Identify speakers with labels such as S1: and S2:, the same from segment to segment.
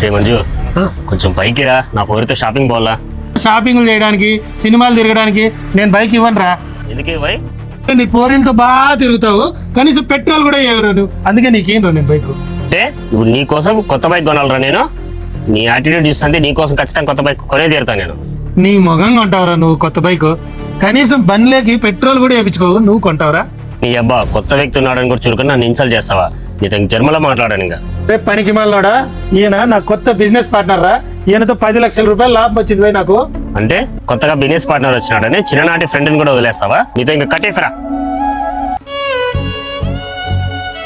S1: రే మంజు కొంచెం పైకి రా, నా పొగరితో షాపింగ్ పోవాలా.
S2: షాపింగ్లు చేయడానికి సినిమాలు తిరగడానికి నేను బైక్ ఇవ్వను రా.
S1: ఎందుకే వై?
S2: నీ పోరీలతో బాగా తిరుగుతావు, కనీసం పెట్రోల్ కూడా ఇవ్వరు. అందుకే నీకేం రా నేను బైక్.
S1: అంటే ఇప్పుడు నీ కోసం కొత్త బైక్ కొనాలరా నేను? నీ యాటిట్యూడ్ చూస్తుంటే నీ కోసం ఖచ్చితంగా కొత్త బైక్ కొనే తీరుతాను నేను.
S2: నీ మొగం కొంటావురా నువ్వు కొత్త బైక్? కనీసం బండ్లేకి పెట్రోల్ కూడా వేయించుకోవు, నువ్వు కొంటావురా?
S1: నీ అబ్బా కొత్త వ్యక్తి ఉన్నాడని కూడా చురుకుని నన్ను ఇన్సల్ట్ చేస్తావా? నీతో జన్మలో మాట్లాడాను ఇంకా.
S2: రేపు పనికి మళ్ళాడా ఈయన నా కొత్త బిజినెస్ పార్ట్నర్ రా. ఈయనతో 10 లక్షల రూపాయలు లాభం వచ్చింది నాకు.
S1: అంటే కొత్తగా బిజినెస్ పార్ట్నర్ వచ్చినాడని చిన్ననాటి ఫ్రెండ్ని కూడా వదిలేస్తావా? నీతో ఇంకా కట్టేఫరా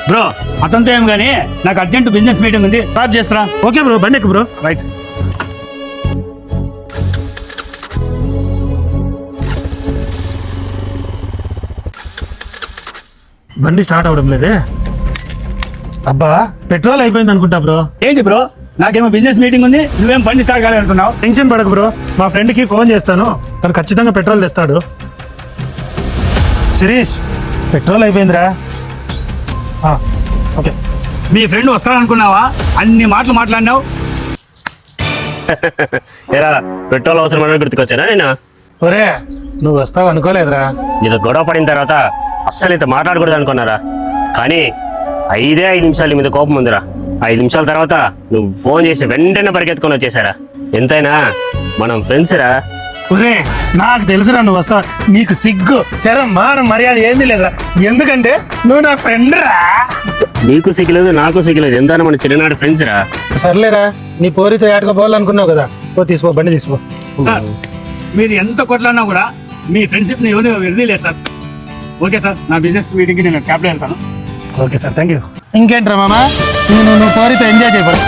S3: బ్రో. అతనితో ఏం కానీ నాకు అర్జెంట్ బిజినెస్ మీటింగ్ ఉంది, స్టార్ట్ చేస్తారా?
S2: ఓకే బ్రో, బండి ఎక్కు బ్రో.
S3: రైట్.
S2: బండి స్టార్ట్ అవడం లేదే. అబ్బా పెట్రోల్ అయిపోయింది అనుకుంటా బ్రో.
S3: ఏంటి బ్రో, నాకేమో బిజినెస్ మీటింగ్ ఉంది, నువ్వేం బండి స్టార్ట్ కాలేదు అనుకున్నావు?
S2: టెన్షన్ పడకు బ్రో, మా ఫ్రెండ్ కి ఫోన్ చేస్తాను, తను ఖచ్చితంగా పెట్రోల్ తెస్తాడు. శిరీష్ పెట్రోల్ అయిపోయిందిరా. ఓకే.
S3: మీ ఫ్రెండ్ వస్తాడనుకున్నావా? అన్ని మాటలు మాట్లాడినావు.
S1: ఏరా పెట్రోల్ అవసరం అని గుర్తుకొచ్చానా నేను?
S2: ఒరే నువ్వు వస్తావు అనుకోలేదురా.
S1: నీతో గొడవ పడిన తర్వాత అస్సలు ఇంత మాట్లాడకూడదు అనుకున్నారా? కానీ 5 నిమిషాలు మీద కోపం ఉందిరా. 5 నిమిషాల తర్వాత నువ్వు ఫోన్ చేసి వెంటనే పరిగెత్తుకొని వచ్చేసారా. ఎంతైనా మనం ఫ్రెండ్స్ రా.
S2: ఒరే నాకు తెలుసురా నువ్వు వస్తావు. నీకు సిగ్గు శరం మానం మర్యాద ఏంది లేదురా, ఎందుకంటే నువ్వు నా ఫ్రెండ్ రా.
S1: నీకు సిగ్గులేదు, నాకు సిగ్గులేదు, ఎంతైనా మన చిన్ననాటి ఫ్రెండ్స్ రా.
S2: సర్లేరా, నీ పోరితో ఏటకపోవాలనుకున్నావు కదా, తీసుకో బండి తీసుకో.
S3: సార్ మీరు ఎంత కొట్లాడినా కూడా మీ ఫ్రెండ్షిప్ ని ఎవరు విడదీయలేదు సార్. ఓకే సార్, నా బిజినెస్ మీటింగ్కి నేను క్యాబ్లో వెళ్తాను.
S2: Okay sir, thank you. ఇంకేంట్రా మామ, నువ్వు పోరితో ఎంజాయ్ చేయబడు.